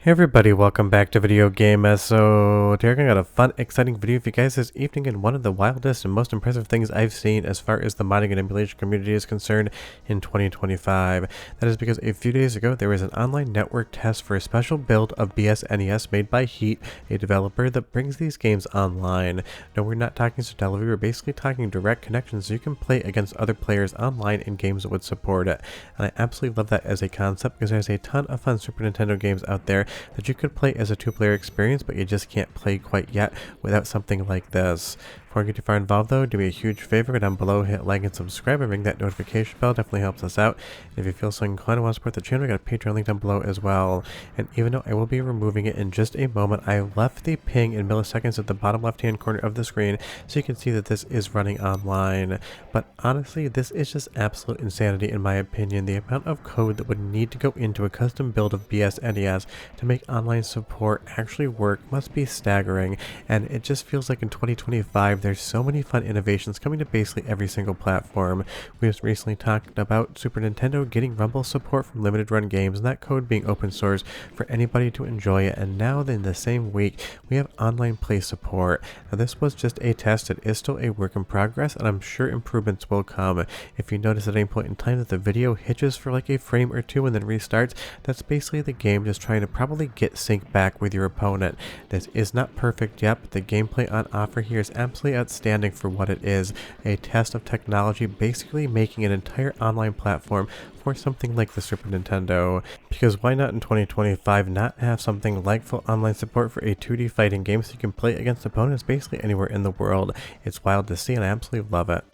Hey everybody, welcome back to Video Game So today I got a fun, exciting video for you guys this evening, and one of the wildest and most impressive things I've seen as far as the modding and emulation community is concerned in 2025. That is because a few days ago there was an online network test for a special build of BSNES made by Heat, a developer that brings these games online. No, we're not talking Satellaview, we're basically talking direct connections so you can play against other players online in games that would support it. And I absolutely love that as a concept because there's a ton of fun Super Nintendo games out there that you could play as a two-player experience, but you just can't play quite yet without something like this. Before I get too far involved though, do me a huge favor, go down below, hit like and subscribe, and ring that notification bell. Definitely helps us out. And if you feel so inclined and want to support the channel, we got a Patreon link down below as well. And even though I will be removing it in just a moment, I left the ping in milliseconds at the bottom left hand corner of the screen so you can see that this is running online. But honestly, this is just absolute insanity in my opinion. The amount of code that would need to go into a custom build of BSNES to make online support actually work must be staggering, and it just feels like in 2025 there's so many fun innovations coming to basically every single platform. We just recently talked about Super Nintendo getting Rumble support from limited run games and that code being open source for anybody to enjoy it, and now in the same week we have online play support. Now this was just a test, it is still a work in progress, and I'm sure improvements will come. If you notice at any point in time that the video hitches for like a frame or two and then restarts, that's basically the game just trying to probably get sync back with your opponent. This is not perfect yet, but the gameplay on offer here is absolutely outstanding for what it is, a test of technology basically making an entire online platform for something like the Super Nintendo. Because why not in 2025 not have something like full online support for a 2D fighting game so you can play against opponents basically anywhere in the world? It's wild to see and I absolutely love it.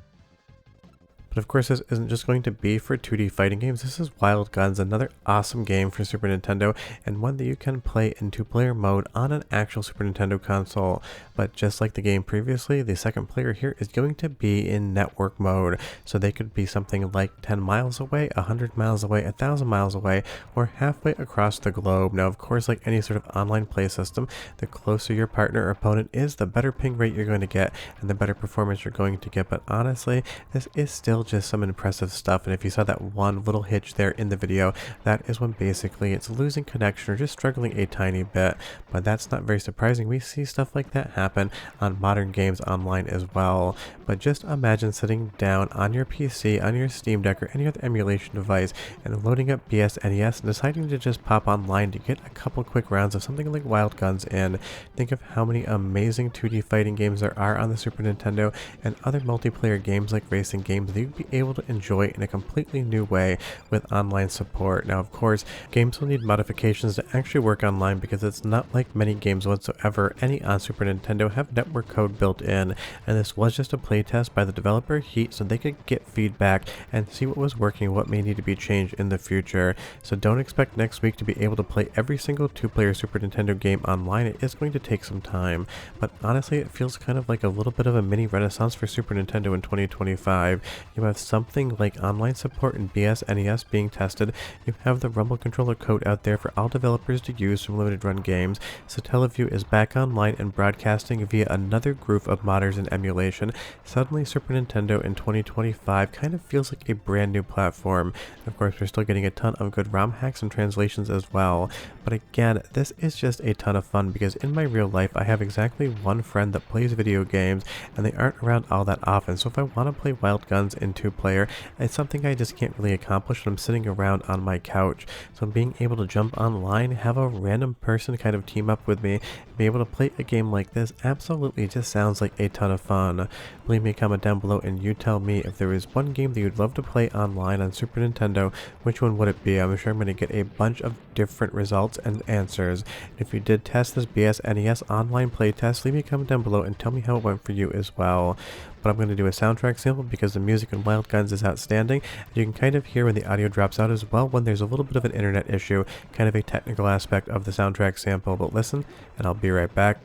But of course this isn't just going to be for 2D fighting games. This is Wild Guns, another awesome game for Super Nintendo, and one that you can play in two-player mode on an actual Super Nintendo console. But just like the game previously, the second player here is going to be in network mode. So they could be something like 10 miles away, 100 miles away, 1,000 miles away, or halfway across the globe. Now of course, like any sort of online play system, the closer your partner or opponent is, the better ping rate you're going to get and the better performance you're going to get. But honestly, this is still just some impressive stuff, and if you saw that one little hitch there in the video, that is when basically it's losing connection or just struggling a tiny bit. But that's not very surprising. We see stuff like that happen on modern games online as well. But just imagine sitting down on your PC, on your Steam Deck, or any other emulation device and loading up BSNES and deciding to just pop online to get a couple quick rounds of something like Wild Guns in. Think of how many amazing 2D fighting games there are on the Super Nintendo and other multiplayer games like racing games that you'd be able to enjoy in a completely new way with online support. Now of course, games will need modifications to actually work online because it's not like many games whatsoever. Any on Super Nintendo have network code built in, and this was just a playtest by the developer Heat so they could get feedback and see what was working and what may need to be changed in the future. So don't expect next week to be able to play every single two-player Super Nintendo game online. It is going to take some time, but honestly it feels kind of like a little bit of a mini renaissance for Super Nintendo in 2025. You have something like online support in BSNES being tested. You have the Rumble controller code out there for all developers to use from limited run games. Satellaview is back online and broadcasting via another group of modders and emulation. Suddenly Super Nintendo in 2025 kind of feels like a brand new platform. Of course, we're still getting a ton of good ROM hacks and translations as well. But again, this is just a ton of fun because in my real life I have exactly one friend that plays video games and they aren't around all that often. So if I want to play Wild Guns in two-player, it's something I just can't really accomplish when I'm sitting around on my couch. So being able to jump online, have a random person kind of team up with me, and be able to play a game like this absolutely just sounds like a ton of fun. Leave me a comment down below and you tell me if there is one game that you'd love to play online on Super Nintendo, which one would it be? I'm sure I'm going to get a bunch of different results and answers. And if you did test this BSNES online playtest, leave me a comment down below and tell me how it went for you as well. But I'm going to do a soundtrack sample because the music in Wild Guns is outstanding. You can kind of hear when the audio drops out as well when there's a little bit of an internet issue, kind of a technical aspect of the soundtrack sample. But listen, and I'll be right back.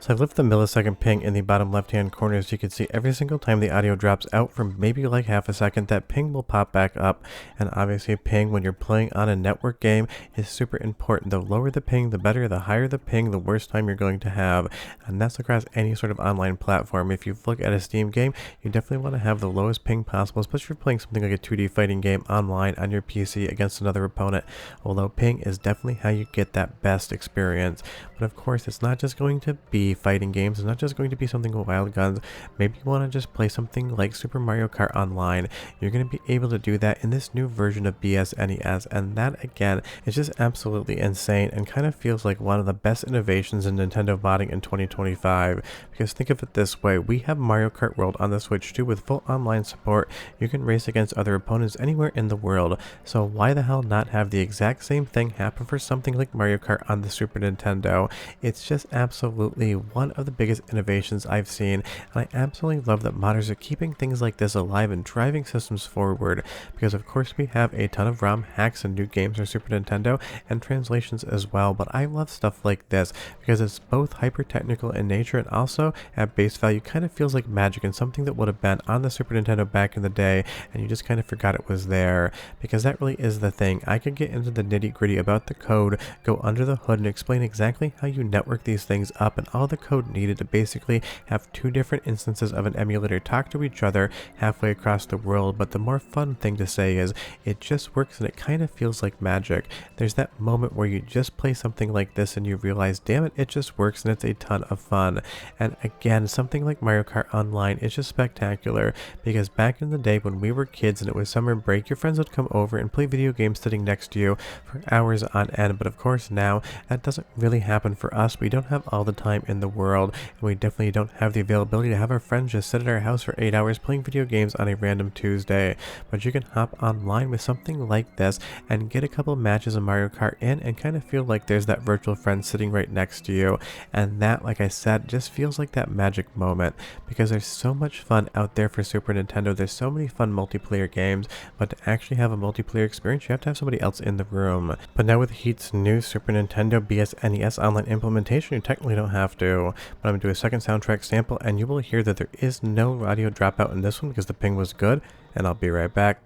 So I've left the millisecond ping in the bottom left hand corner, so you can see every single time the audio drops out for maybe like half a second, that ping will pop back up. And obviously ping when you're playing on a network game is super important. The lower the ping, the better. The higher the ping, the worse time you're going to have. And that's across any sort of online platform. If you look at a Steam game, you definitely want to have the lowest ping possible, especially if you're playing something like a 2D fighting game online on your PC against another opponent. Although ping is definitely how you get that best experience. But of course, it's not just going to be fighting games. It's not just going to be something with wild guns. Maybe you want to just play something like Super Mario Kart Online. You're going to be able to do that in this new version of BSNES, and that again is just absolutely insane and kind of feels like one of the best innovations in Nintendo modding in 2025. Because think of it this way, we have Mario Kart World on the Switch too with full online support. You can race against other opponents anywhere in the world, so why the hell not have the exact same thing happen for something like Mario Kart on the Super Nintendo? It's just absolutely one of the biggest innovations I've seen, and I absolutely love that modders are keeping things like this alive and driving systems forward, because of course we have a ton of ROM hacks and new games for Super Nintendo and translations as well, but I love stuff like this because it's both hyper technical in nature and also at base value kind of feels like magic and something that would have been on the Super Nintendo back in the day and you just kind of forgot it was there, because that really is the thing. I could get into the nitty gritty about the code, go under the hood and explain exactly how you network these things up, and all the code needed to basically have two different instances of an emulator talk to each other halfway across the world. But the more fun thing to say is it just works and it kind of feels like magic. There's that moment where you just play something like this and you realize, damn it, it just works and it's a ton of fun. And again, something like Mario Kart Online is just spectacular, because back in the day when we were kids and it was summer break, your friends would come over and play video games sitting next to you for hours on end. But of course now that doesn't really happen for us. We don't have all the time in the world, and we definitely don't have the availability to have our friends just sit at our house for 8 hours playing video games on a random Tuesday. But you can hop online with something like this and get a couple matches of Mario Kart in and kind of feel like there's that virtual friend sitting right next to you. And that, like I said, just feels like that magic moment, because there's so much fun out there for Super Nintendo. There's so many fun multiplayer games, but to actually have a multiplayer experience, you have to have somebody else in the room. But now with Heat's new Super Nintendo BSNES online implementation, you technically don't have to. But I'm going to do a second soundtrack sample and you will hear that there is no audio dropout in this one because the ping was good, and I'll be right back.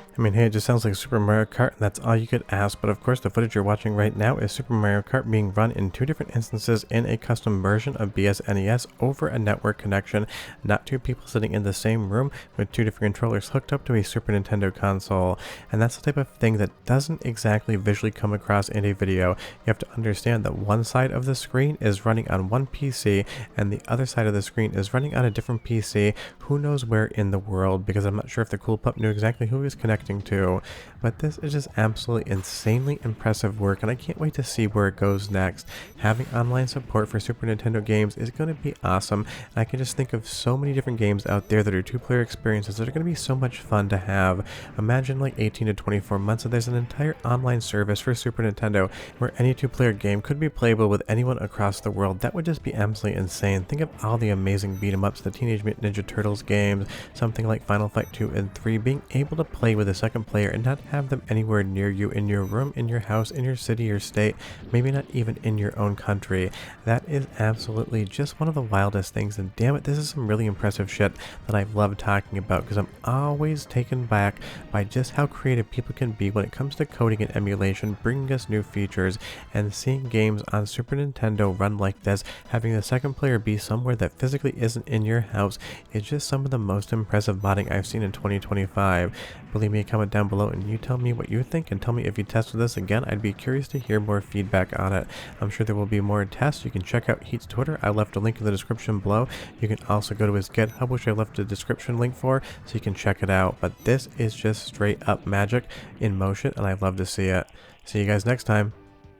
I mean, hey, it just sounds like Super Mario Kart, and that's all you could ask. But of course, the footage you're watching right now is Super Mario Kart being run in two different instances in a custom version of BSNES over a network connection, not two people sitting in the same room with two different controllers hooked up to a Super Nintendo console. And that's the type of thing that doesn't exactly visually come across in a video. You have to understand that one side of the screen is running on one PC, and the other side of the screen is running on a different PC, who knows where in the world, because I'm not sure if the cool pup knew exactly who he was connecting to. But this is just absolutely insanely impressive work, and I can't wait to see where it goes next. Having online support for Super Nintendo games is going to be awesome, and I can just think of so many different games out there that are two-player experiences that are going to be so much fun to have. Imagine like 18 to 24 months and there's an entire online service for Super Nintendo where any two-player game could be playable with anyone across the world. That would just be absolutely insane. Think of all the amazing beat-em-ups, the Teenage Mutant Ninja Turtles games, something like Final Fight 2 and 3, being able to play with a second player and not have them anywhere near you, in your room, in your house, in your city or state, maybe not even in your own country. That is absolutely just one of the wildest things, and damn it, this is some really impressive shit that I've loved talking about, because I'm always taken back by just how creative people can be when it comes to coding and emulation, bringing us new features, and seeing games on Super Nintendo run like this, having the second player be somewhere that physically isn't in your house, is just some of the most impressive modding I've seen in 2025. Leave me a comment down below and you tell me what you think, and tell me if you tested this again. I'd be curious to hear more feedback on it. I'm sure there will be more tests. You can check out Heat's Twitter. I left a link in the description below. You can also go to his GitHub, which I left a description link for, so you can check it out. But this is just straight up magic in motion, and I'd love to see it. See you guys next time.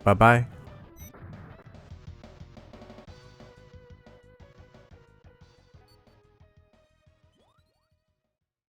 Bye bye.